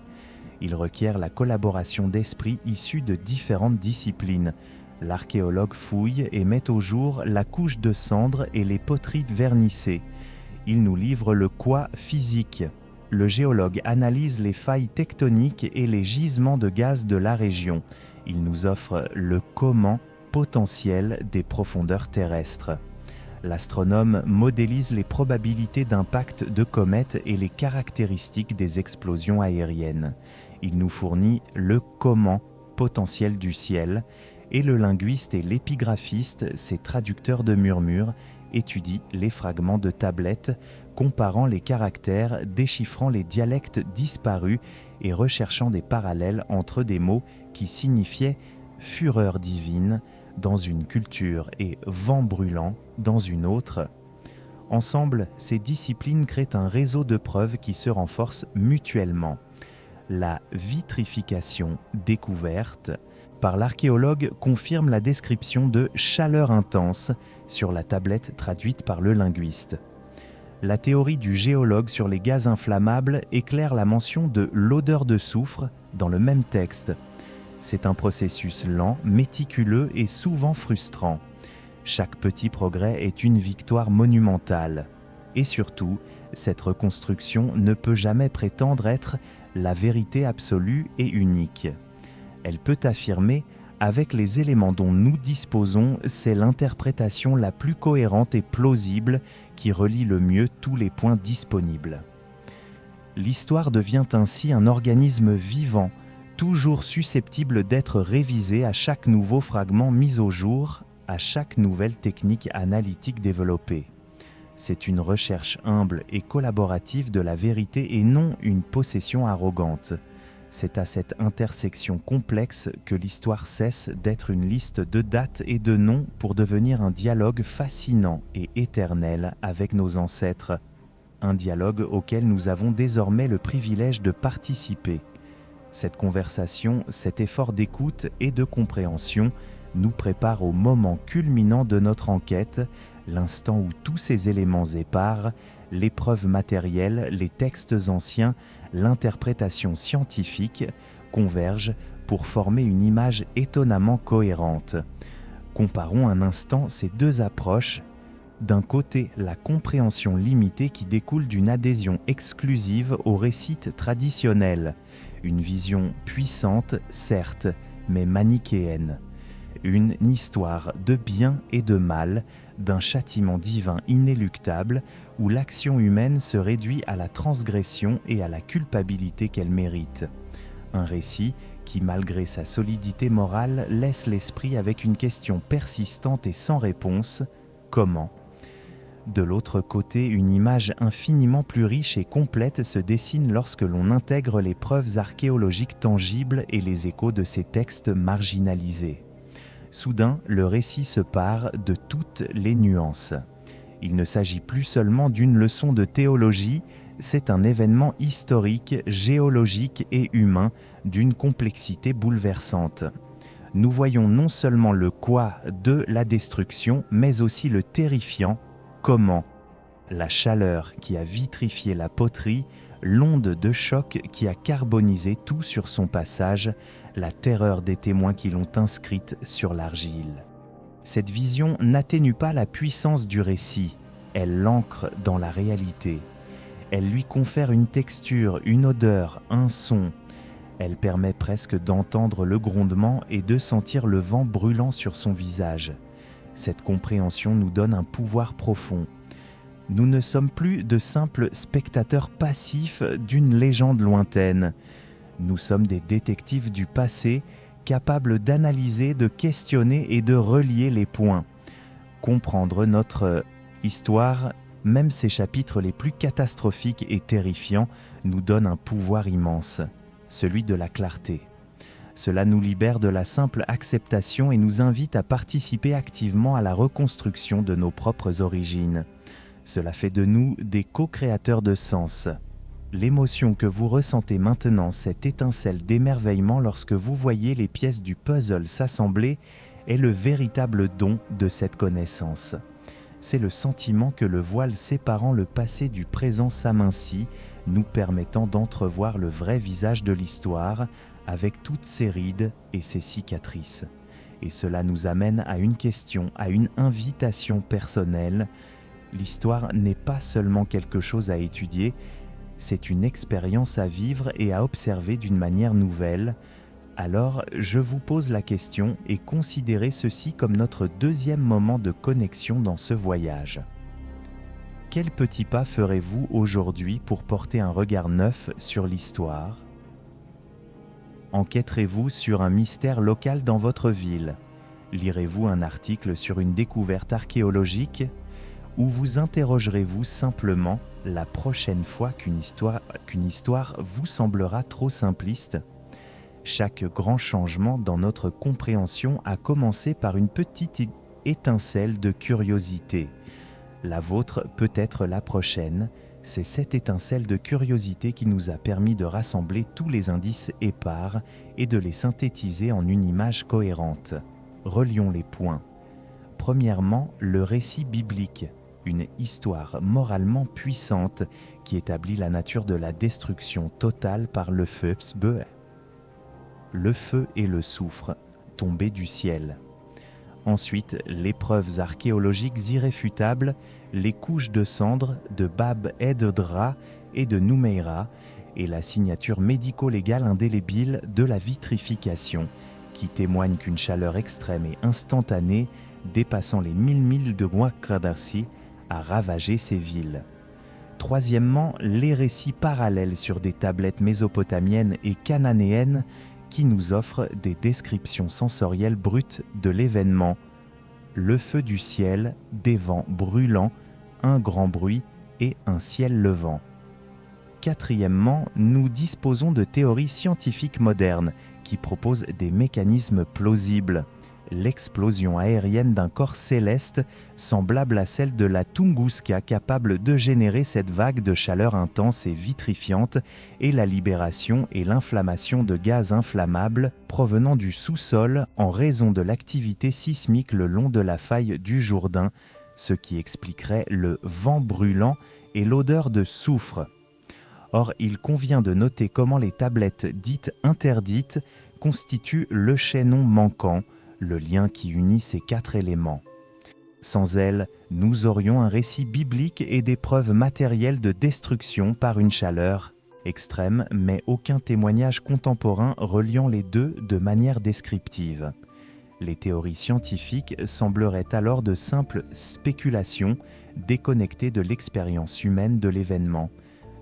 Il requiert la collaboration d'esprits issus de différentes disciplines. L'archéologue fouille et met au jour la couche de cendres et les poteries vernissées. Il nous livre le quoi physique. Le géologue analyse les failles tectoniques et les gisements de gaz de la région. Il nous offre le comment potentiel des profondeurs terrestres. L'astronome modélise les probabilités d'impact de comètes et les caractéristiques des explosions aériennes. Il nous fournit le comment potentiel du ciel et le linguiste et l'épigraphiste, ces traducteurs de murmures, étudient les fragments de tablettes, comparant les caractères, déchiffrant les dialectes disparus et recherchant des parallèles entre des mots qui signifiaient fureur divine dans une culture et vent brûlant dans une autre. Ensemble, ces disciplines créent un réseau de preuves qui se renforcent mutuellement. La vitrification découverte par l'archéologue confirme la description de chaleur intense sur la tablette traduite par le linguiste. La théorie du géologue sur les gaz inflammables éclaire la mention de l'odeur de soufre dans le même texte. C'est un processus lent, méticuleux et souvent frustrant. Chaque petit progrès est une victoire monumentale. Et surtout, cette reconstruction ne peut jamais prétendre être la vérité absolue et unique. Elle peut affirmer, avec les éléments dont nous disposons, c'est l'interprétation la plus cohérente et plausible qui relie le mieux tous les points disponibles. L'histoire devient ainsi un organisme vivant, toujours susceptible d'être révisé à chaque nouveau fragment mis au jour, à chaque nouvelle technique analytique développée. C'est une recherche humble et collaborative de la vérité et non une possession arrogante. C'est à cette intersection complexe que l'histoire cesse d'être une liste de dates et de noms pour devenir un dialogue fascinant et éternel avec nos ancêtres. Un dialogue auquel nous avons désormais le privilège de participer. Cette conversation, cet effort d'écoute et de compréhension nous prépare au moment culminant de notre enquête, l'instant où tous ces éléments épars, les preuves matérielles, les textes anciens, l'interprétation scientifique, convergent pour former une image étonnamment cohérente. Comparons un instant ces deux approches. D'un côté, la compréhension limitée qui découle d'une adhésion exclusive au récit traditionnel, une vision puissante, certes, mais manichéenne. Une histoire de bien et de mal, d'un châtiment divin inéluctable où l'action humaine se réduit à la transgression et à la culpabilité qu'elle mérite. Un récit qui, malgré sa solidité morale, laisse l'esprit avec une question persistante et sans réponse : comment ? De l'autre côté, une image infiniment plus riche et complète se dessine lorsque l'on intègre les preuves archéologiques tangibles et les échos de ces textes marginalisés. Soudain, le récit se pare de toutes les nuances. Il ne s'agit plus seulement d'une leçon de théologie, c'est un événement historique, géologique et humain d'une complexité bouleversante. Nous voyons non seulement le quoi de la destruction, mais aussi le terrifiant comment. La chaleur qui a vitrifié la poterie, l'onde de choc qui a carbonisé tout sur son passage, la terreur des témoins qui l'ont inscrite sur l'argile. Cette vision n'atténue pas la puissance du récit, elle l'ancre dans la réalité. Elle lui confère une texture, une odeur, un son. Elle permet presque d'entendre le grondement et de sentir le vent brûlant sur son visage. Cette compréhension nous donne un pouvoir profond. Nous ne sommes plus de simples spectateurs passifs d'une légende lointaine. Nous sommes des détectives du passé, capables d'analyser, de questionner et de relier les points. Comprendre notre histoire, même ses chapitres les plus catastrophiques et terrifiants, nous donne un pouvoir immense, celui de la clarté. Cela nous libère de la simple acceptation et nous invite à participer activement à la reconstruction de nos propres origines. Cela fait de nous des co-créateurs de sens. L'émotion que vous ressentez maintenant, cette étincelle d'émerveillement lorsque vous voyez les pièces du puzzle s'assembler, est le véritable don de cette connaissance. C'est le sentiment que le voile séparant le passé du présent s'amincit, nous permettant d'entrevoir le vrai visage de l'histoire, avec toutes ses rides et ses cicatrices. Et cela nous amène à une question, à une invitation personnelle. L'histoire n'est pas seulement quelque chose à étudier, c'est une expérience à vivre et à observer d'une manière nouvelle. Alors, je vous pose la question et considérez ceci comme notre deuxième moment de connexion dans ce voyage. Quel petit pas ferez-vous aujourd'hui pour porter un regard neuf sur l'histoire ? Enquêterez-vous sur un mystère local dans votre ville ? Lirez-vous un article sur une découverte archéologique ? Ou vous interrogerez-vous simplement la prochaine fois qu'une histoire vous semblera trop simpliste ? Chaque grand changement dans notre compréhension a commencé par une petite étincelle de curiosité. La vôtre peut être la prochaine. C'est cette étincelle de curiosité qui nous a permis de rassembler tous les indices épars et de les synthétiser en une image cohérente. Relions les points. Premièrement, le récit biblique, une histoire moralement puissante qui établit la nature de la destruction totale par le feu et le soufre, tombés du ciel. Ensuite, les preuves archéologiques irréfutables, les couches de cendres de Bab Edra et de Noumeira, et la signature médico-légale indélébile de la vitrification, qui témoigne qu'une chaleur extrême et instantanée, dépassant les 1000 milles de Ouakradarsi, a ravagé ces villes. Troisièmement, les récits parallèles sur des tablettes mésopotamiennes et cananéennes qui nous offre des descriptions sensorielles brutes de l'événement. Le feu du ciel, des vents brûlants, un grand bruit et un ciel levant. Quatrièmement, nous disposons de théories scientifiques modernes qui proposent des mécanismes plausibles. L'explosion aérienne d'un corps céleste semblable à celle de la Tunguska capable de générer cette vague de chaleur intense et vitrifiante et la libération et l'inflammation de gaz inflammables provenant du sous-sol en raison de l'activité sismique le long de la faille du Jourdain, ce qui expliquerait le vent brûlant et l'odeur de soufre. Or, il convient de noter comment les tablettes dites interdites constituent le chaînon manquant, le lien qui unit ces quatre éléments. Sans elles, nous aurions un récit biblique et des preuves matérielles de destruction par une chaleur extrême, mais aucun témoignage contemporain reliant les deux de manière descriptive. Les théories scientifiques sembleraient alors de simples spéculations déconnectées de l'expérience humaine de l'événement.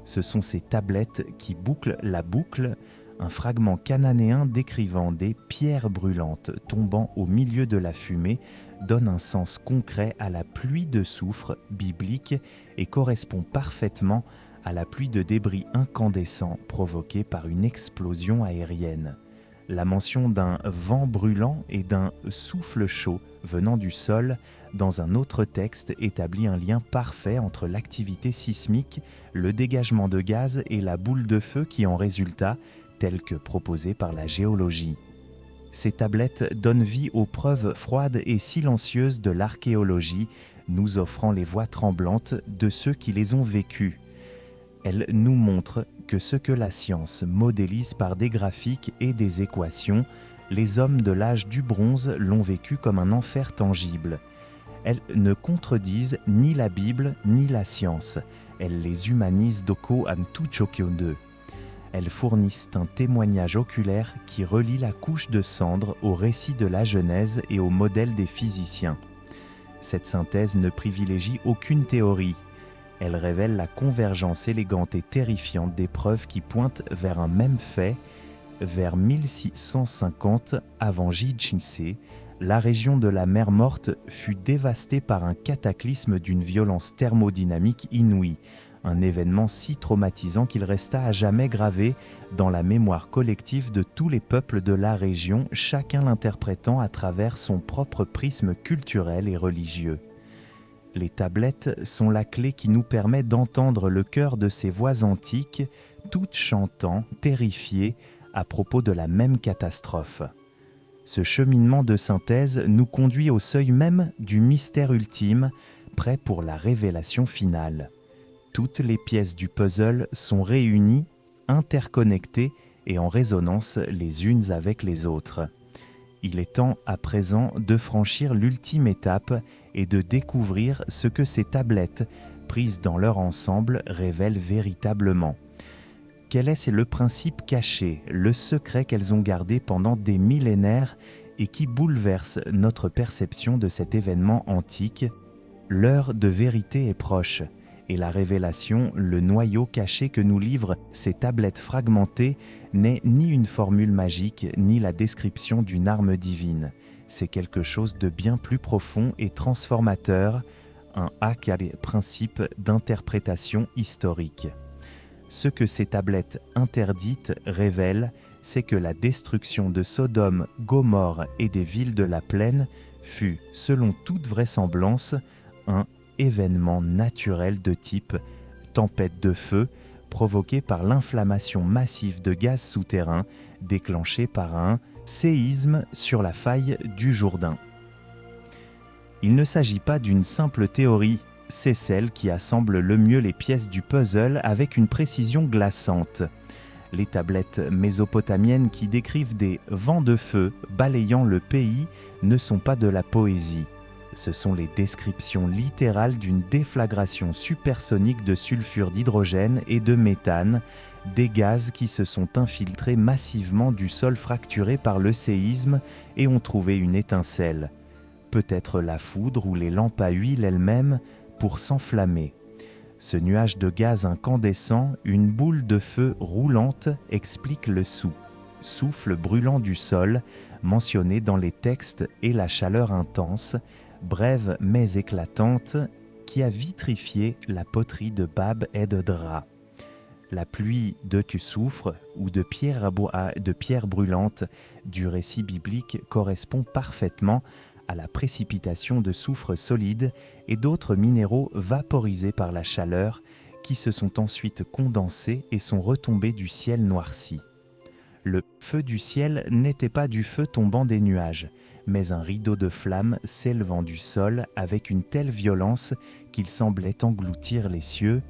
Ce sont ces tablettes qui bouclent la boucle, un fragment cananéen décrivant des pierres brûlantes tombant au milieu de la fumée donne un sens concret à la pluie de soufre biblique et correspond parfaitement à la pluie de débris incandescents provoquée par une explosion aérienne. La mention d'un vent brûlant et d'un souffle chaud venant du sol dans un autre texte établit un lien parfait entre l'activité sismique, le dégagement de gaz et la boule de feu qui en résulta, telle que proposée par la géologie. Ces tablettes donnent vie aux preuves froides et silencieuses de l'archéologie, nous offrant les voix tremblantes de ceux qui les ont vécues. Elles nous montrent que ce que la science modélise par des graphiques et des équations, les hommes de l'âge du bronze l'ont vécu comme un enfer tangible. Elles ne contredisent ni la Bible ni la science. Elles les humanisent doko an tuchokyo. Elles fournissent un témoignage oculaire qui relie la couche de cendre au récit de la Genèse et au modèle des physiciens. Cette synthèse ne privilégie aucune théorie. Elle révèle la convergence élégante et terrifiante des preuves qui pointent vers un même fait. Vers 1650 avant J.C., la région de la mer Morte fut dévastée par un cataclysme d'une violence thermodynamique inouïe, un événement si traumatisant qu'il resta à jamais gravé dans la mémoire collective de tous les peuples de la région, chacun l'interprétant à travers son propre prisme culturel et religieux. Les tablettes sont la clé qui nous permet d'entendre le cœur de ces voix antiques, toutes chantant, terrifiées, à propos de la même catastrophe. Ce cheminement de synthèse nous conduit au seuil même du mystère ultime, prêt pour la révélation finale. Toutes les pièces du puzzle sont réunies, interconnectées et en résonance les unes avec les autres. Il est temps à présent de franchir l'ultime étape et de découvrir ce que ces tablettes, prises dans leur ensemble, révèlent véritablement. Quel est le principe caché, le secret qu'elles ont gardé pendant des millénaires et qui bouleverse notre perception de cet événement antique? L'heure de vérité est proche, et la révélation, le noyau caché que nous livrent ces tablettes fragmentées, n'est ni une formule magique, ni la description d'une arme divine. C'est quelque chose de bien plus profond et transformateur, un hack à les principes d'interprétation historique. Ce que ces tablettes interdites révèlent, c'est que la destruction de Sodome, Gomorrhe et des villes de la plaine fut, selon toute vraisemblance, un événement naturel de type tempête de feu provoqué par l'inflammation massive de gaz souterrain déclenchée par un séisme sur la faille du Jourdain. Il ne s'agit pas d'une simple théorie, c'est celle qui assemble le mieux les pièces du puzzle avec une précision glaçante. Les tablettes mésopotamiennes qui décrivent des vents de feu balayant le pays ne sont pas de la poésie. Ce sont les descriptions littérales d'une déflagration supersonique de sulfure d'hydrogène et de méthane, des gaz qui se sont infiltrés massivement du sol fracturé par le séisme et ont trouvé une étincelle. Peut-être la foudre ou les lampes à huile elles-mêmes pour s'enflammer. Ce nuage de gaz incandescent, une boule de feu roulante, explique le souffle brûlant du sol, mentionné dans les textes, et la chaleur intense, brève mais éclatante, qui a vitrifié la poterie de Bab Edra. La pluie de tu souffres ou de pierres brûlantes du récit biblique correspond parfaitement à la précipitation de soufre solide et d'autres minéraux vaporisés par la chaleur qui se sont ensuite condensés et sont retombés du ciel noirci. Le feu du ciel n'était pas du feu tombant des nuages, mais un rideau de flammes s'élevant du sol avec une telle violence qu'il semblait engloutir les cieux.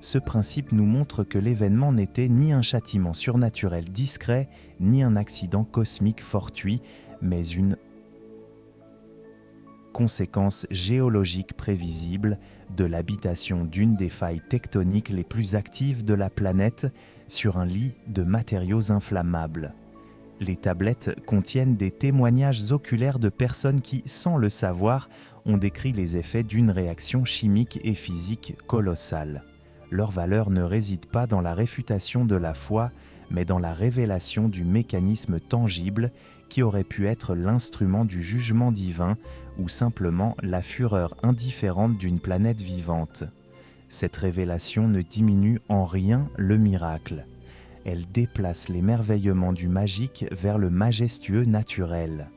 Ce principe nous montre que l'événement n'était ni un châtiment surnaturel discret, ni un accident cosmique fortuit, mais une conséquence géologique prévisible de l'habitation d'une des failles tectoniques les plus actives de la planète sur un lit de matériaux inflammables. Les tablettes contiennent des témoignages oculaires de personnes qui, sans le savoir, ont décrit les effets d'une réaction chimique et physique colossale. Leur valeur ne réside pas dans la réfutation de la foi, mais dans la révélation du mécanisme tangible qui aurait pu être l'instrument du jugement divin ou simplement la fureur indifférente d'une planète vivante. Cette révélation ne diminue en rien le miracle. Elle déplace l'émerveillement du magique vers le majestueux naturel.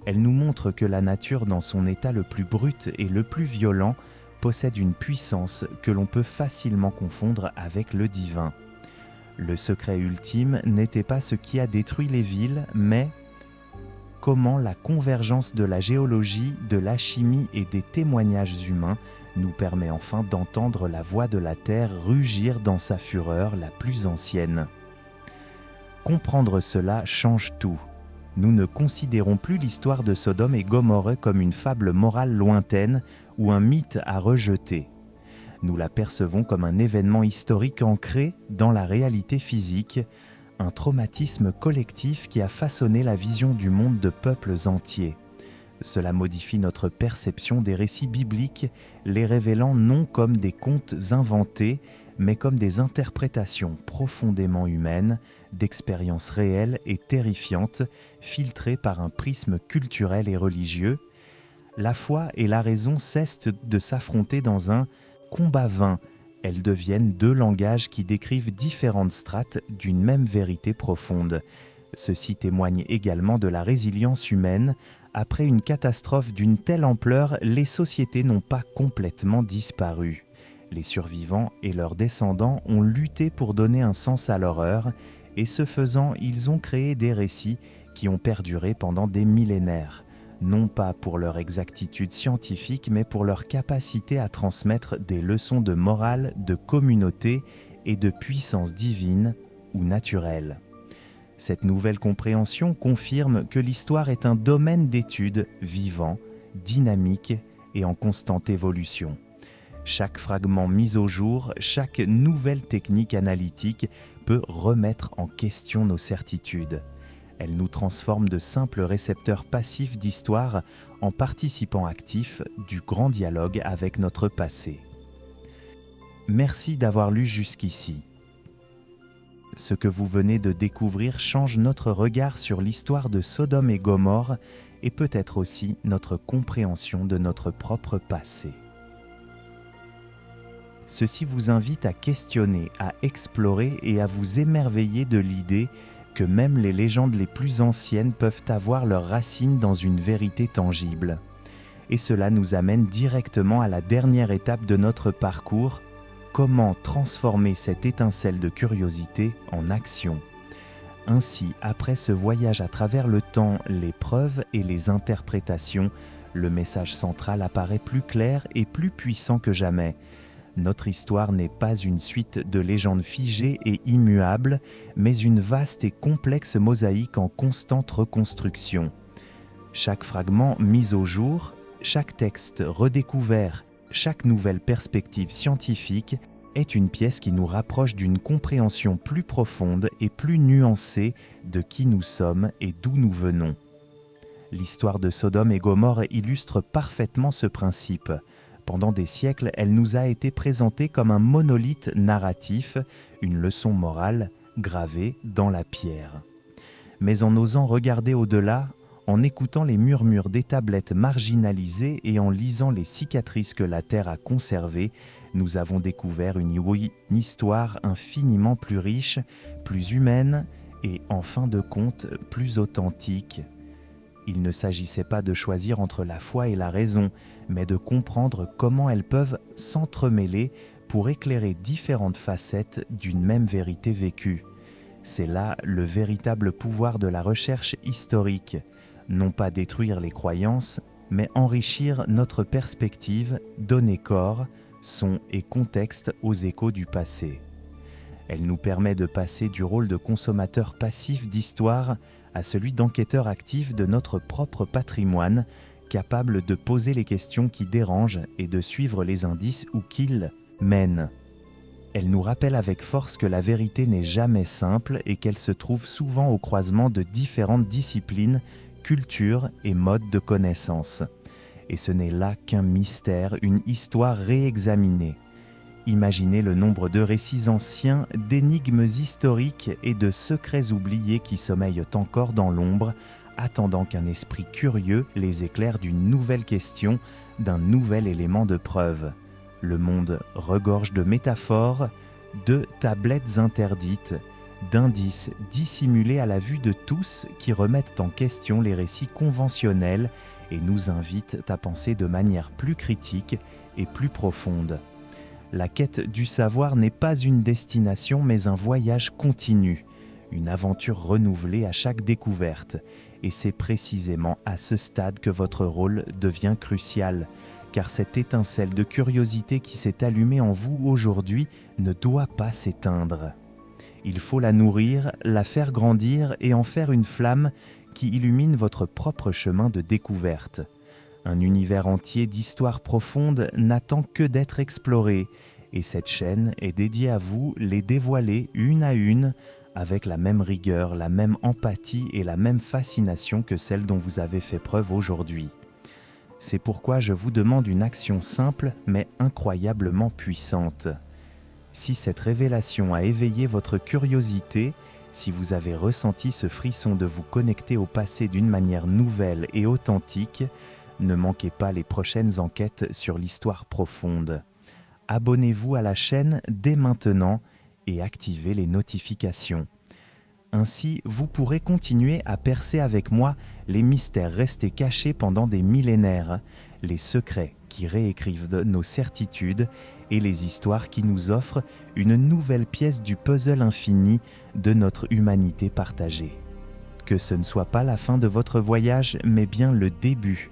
Elle nous montre que la nature, dans son état le plus brut et le plus violent, possède une puissance que l'on peut facilement confondre avec le divin. Le secret ultime n'était pas ce qui a détruit les villes, mais comment la convergence de la géologie, de la chimie et des témoignages humains nous permet enfin d'entendre la voix de la terre rugir dans sa fureur la plus ancienne. Comprendre cela change tout. Nous ne considérons plus l'histoire de Sodome et Gomorrhe comme une fable morale lointaine ou un mythe à rejeter. Nous la percevons comme un événement historique ancré dans la réalité physique, un traumatisme collectif qui a façonné la vision du monde de peuples entiers. Cela modifie notre perception des récits bibliques, les révélant non comme des contes inventés, mais comme des interprétations profondément humaines, d'expériences réelles et terrifiantes, filtrées par un prisme culturel et religieux. La foi et la raison cessent de s'affronter dans un combat vain. Elles deviennent deux langages qui décrivent différentes strates d'une même vérité profonde. Ceci témoigne également de la résilience humaine. Après une catastrophe d'une telle ampleur, les sociétés n'ont pas complètement disparu. Les survivants et leurs descendants ont lutté pour donner un sens à l'horreur, et ce faisant, ils ont créé des récits qui ont perduré pendant des millénaires, non pas pour leur exactitude scientifique, mais pour leur capacité à transmettre des leçons de morale, de communauté et de puissance divine ou naturelle. Cette nouvelle compréhension confirme que l'histoire est un domaine d'étude vivant, dynamique et en constante évolution. Chaque fragment mis au jour, chaque nouvelle technique analytique peut remettre en question nos certitudes. Elle nous transforme de simples récepteurs passifs d'histoire en participants actifs du grand dialogue avec notre passé. Merci d'avoir lu jusqu'ici. Ce que vous venez de découvrir change notre regard sur l'histoire de Sodome et Gomorrhe et peut-être aussi notre compréhension de notre propre passé. Ceci vous invite à questionner, à explorer et à vous émerveiller de l'idée que même les légendes les plus anciennes peuvent avoir leurs racines dans une vérité tangible. Et cela nous amène directement à la dernière étape de notre parcours: comment transformer cette étincelle de curiosité en action. Ainsi, après ce voyage à travers le temps, les preuves et les interprétations, le message central apparaît plus clair et plus puissant que jamais. Notre histoire n'est pas une suite de légendes figées et immuables, mais une vaste et complexe mosaïque en constante reconstruction. Chaque fragment mis au jour, chaque texte redécouvert, chaque nouvelle perspective scientifique est une pièce qui nous rapproche d'une compréhension plus profonde et plus nuancée de qui nous sommes et d'où nous venons. L'histoire de Sodome et Gomorrhe illustre parfaitement ce principe. Pendant des siècles, elle nous a été présentée comme un monolithe narratif, une leçon morale gravée dans la pierre. mais en osant regarder au-delà, en écoutant les murmures des tablettes marginalisées et en lisant les cicatrices que la Terre a conservées, nous avons découvert une histoire infiniment plus riche, plus humaine et, en fin de compte, plus authentique. Il ne s'agissait pas de choisir entre la foi et la raison, mais de comprendre comment elles peuvent s'entremêler pour éclairer différentes facettes d'une même vérité vécue. C'est là le véritable pouvoir de la recherche historique. Non pas détruire les croyances, mais enrichir notre perspective, donner corps, son et contexte aux échos du passé. Elle nous permet de passer du rôle de consommateur passif d'histoire à celui d'enquêteur actif de notre propre patrimoine, capable de poser les questions qui dérangent et de suivre les indices où qu'ils mènent. Elle nous rappelle avec force que la vérité n'est jamais simple et qu'elle se trouve souvent au croisement de différentes disciplines, cultures et modes de connaissance. Et ce n'est là qu'un mystère, une histoire réexaminée. Imaginez le nombre de récits anciens, d'énigmes historiques et de secrets oubliés qui sommeillent encore dans l'ombre, attendant qu'un esprit curieux les éclaire d'une nouvelle question, d'un nouvel élément de preuve. Le monde regorge de métaphores, de tablettes interdites, d'indices dissimulés à la vue de tous qui remettent en question les récits conventionnels et nous invitent à penser de manière plus critique et plus profonde. La quête du savoir n'est pas une destination mais un voyage continu, une aventure renouvelée à chaque découverte. Et c'est précisément à ce stade que votre rôle devient crucial, car cette étincelle de curiosité qui s'est allumée en vous aujourd'hui ne doit pas s'éteindre. Il faut la nourrir, la faire grandir et en faire une flamme qui illumine votre propre chemin de découverte. Un univers entier d'histoires profondes n'attend que d'être exploré, et cette chaîne est dédiée à vous les dévoiler une à une, avec la même rigueur, la même empathie et la même fascination que celle dont vous avez fait preuve aujourd'hui. C'est pourquoi je vous demande une action simple mais incroyablement puissante. Si cette révélation a éveillé votre curiosité, si vous avez ressenti ce frisson de vous connecter au passé d'une manière nouvelle et authentique, ne manquez pas les prochaines enquêtes sur l'histoire profonde. Abonnez-vous à la chaîne dès maintenant et activez les notifications. Ainsi, vous pourrez continuer à percer avec moi les mystères restés cachés pendant des millénaires, les secrets qui réécrivent nos certitudes et les histoires qui nous offrent une nouvelle pièce du puzzle infini de notre humanité partagée. Que ce ne soit pas la fin de votre voyage, mais bien le début